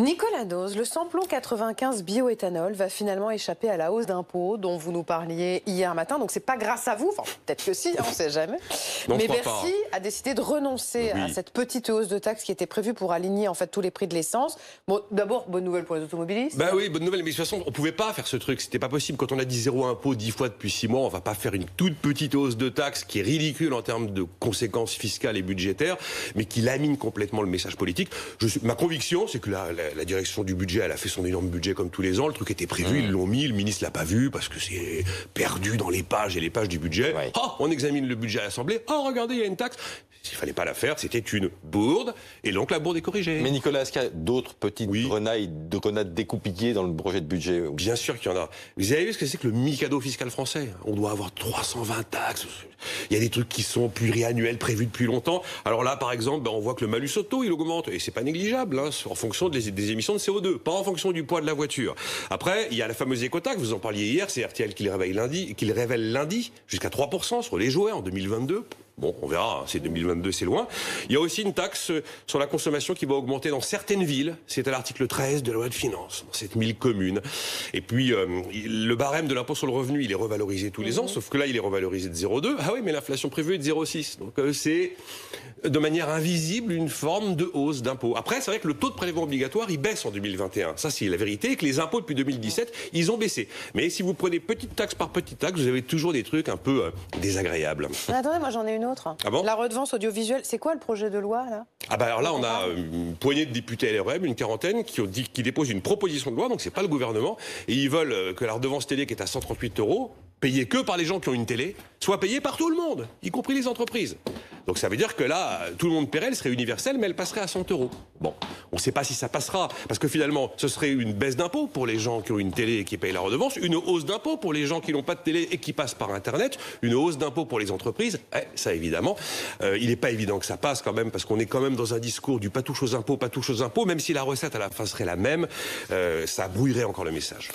Nicolas Dose, le samplon 95 bioéthanol va finalement échapper à la hausse d'impôts dont vous nous parliez hier matin. Donc c'est pas grâce à vous, enfin peut-être que si, on ne sait jamais. Non, mais Bercy a décidé de renoncer à cette petite hausse de taxe qui était prévue pour aligner en fait tous les prix de l'essence. Bon, d'abord, bonne nouvelle pour les automobilistes. Bah oui, bonne nouvelle, mais de toute façon, on pouvait pas faire ce truc, c'était pas possible. Quand on a dit zéro impôt 10 fois depuis 6 mois, on va pas faire une toute petite hausse de taxe qui est ridicule en termes de conséquences fiscales et budgétaires, mais qui lamine complètement le message politique. Ma conviction, c'est que la direction du budget, elle a fait son énorme budget comme tous les ans, le truc était prévu, ils l'ont mis, le ministre l'a pas vu parce que c'est perdu dans les pages et les pages du budget. Ouais. Oh, on examine le budget à l'Assemblée, oh regardez, il y a une taxe. S'il fallait pas la faire, c'était une bourde, et donc la bourde est corrigée. Mais Nicolas, est-ce qu'il y a d'autres petites grenades découpillées dans le projet de budget? Bien sûr qu'il y en a. Vous avez vu ce que c'est que le Mikado fiscal français? On doit avoir 320 taxes. Il y a des trucs qui sont pluriannuels, prévus depuis longtemps. Alors là, par exemple, on voit que le malus auto, il augmente. Et c'est pas négligeable, hein, en fonction des émissions de CO2, pas en fonction du poids de la voiture. Après, il y a la fameuse écotaxe, vous en parliez hier, c'est RTL qui le révèle lundi, jusqu'à 3% sur les jouets en 2022. Bon, on verra, c'est 2022, c'est loin. Il y a aussi une taxe sur la consommation qui va augmenter dans certaines villes. C'est à l'article 13 de la loi de finances, dans 7000 communes. Et puis, le barème de l'impôt sur le revenu, il est revalorisé tous les ans, sauf que là, il est revalorisé de 0,2. Ah oui, mais l'inflation prévue est de 0,6. Donc, c'est de manière invisible une forme de hausse d'impôt. Après, c'est vrai que le taux de prélèvement obligatoire, il baisse en 2021. Ça, c'est la vérité, et que les impôts, depuis 2017, ils ont baissé. Mais si vous prenez petite taxe par petite taxe, vous avez toujours des trucs un peu désagréables. Mais attendez, moi j'en ai une autre. Ah bon? La redevance audiovisuelle, c'est quoi le projet de loi là? Ah bah alors là, on a une poignée de députés LREM, une quarantaine, qui déposent une proposition de loi, donc c'est pas le gouvernement, et ils veulent que la redevance télé qui est à 138 €, payée que par les gens qui ont une télé, soit payée par tout le monde, y compris les entreprises. Donc ça veut dire que là, tout le monde paierait, elle serait universelle, mais elle passerait à 100 €. Bon, on ne sait pas si ça passera, parce que finalement, ce serait une baisse d'impôt pour les gens qui ont une télé et qui payent la redevance, une hausse d'impôt pour les gens qui n'ont pas de télé et qui passent par Internet, une hausse d'impôt pour les entreprises. Ça, évidemment, il n'est pas évident que ça passe quand même, parce qu'on est quand même dans un discours du pas touche aux impôts, même si la recette à la fin serait la même, ça brouillerait encore le message.